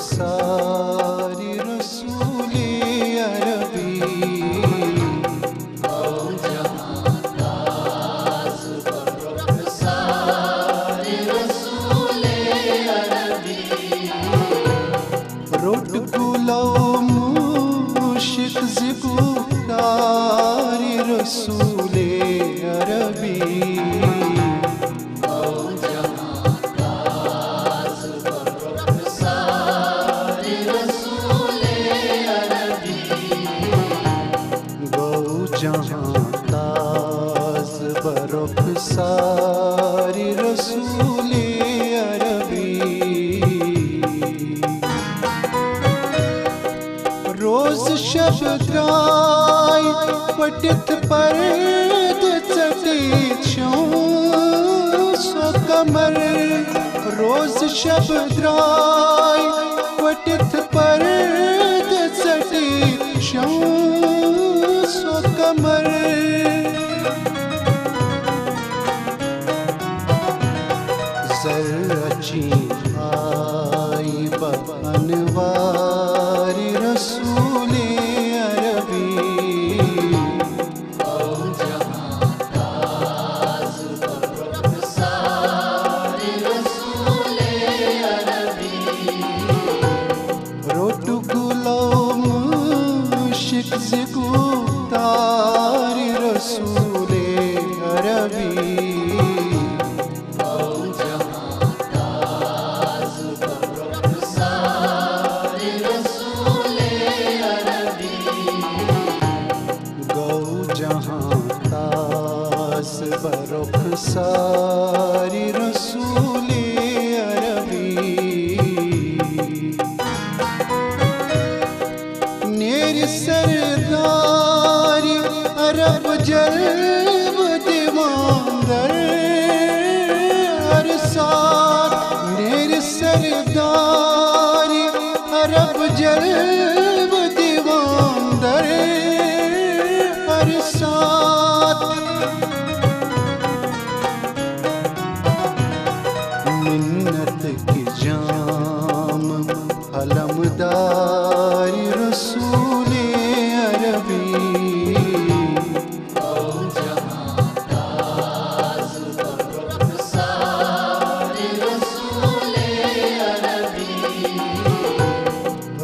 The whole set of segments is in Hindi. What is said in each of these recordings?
सारी रसूले अरबी रोट गुलो मुशिक जिगुकारी रसूले अरबी सारी रसूले अरबी रोज शब द्राय पटित पर्द चटित सो कमर रोज शब द्राय पटित पर्द चटित सो कमर रची आई बनवारी रसूले अरबी रोट गुलो मुशिक जिगुतारी रसूले अरबी बरुख सारी रसूले अरबी नेरी सरदारी अरब जल्ब दीवांदर अरसार नेरी सरदारी अरब जल्ब दीवांदर अरसार मिन्नत की जाम अलमदारी रसूले अरबी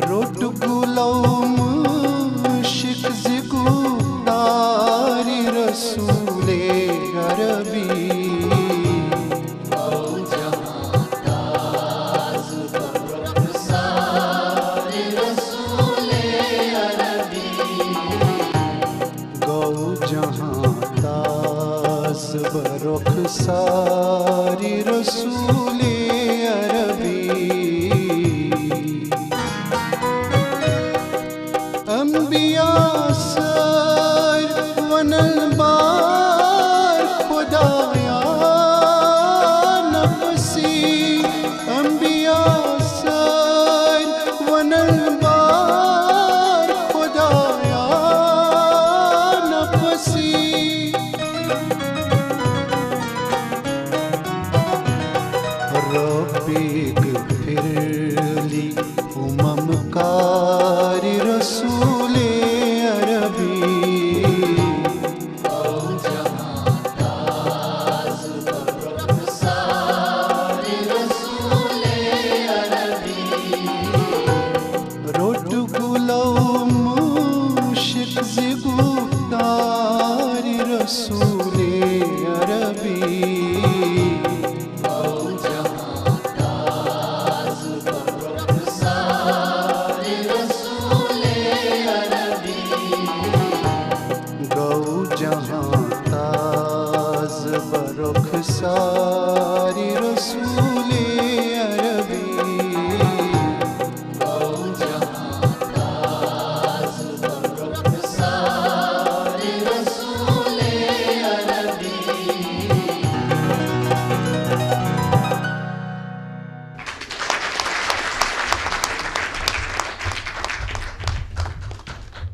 रोट गुलो मुशिक जिगुतारी रसूले अरबी बरुख सारी रसूले अरबी अंबिया सर वनल बार खुदाया नफसी अंबिया सर वनल बार खुदाया नफसी रब्बीक फिरली उमम कारी रसूल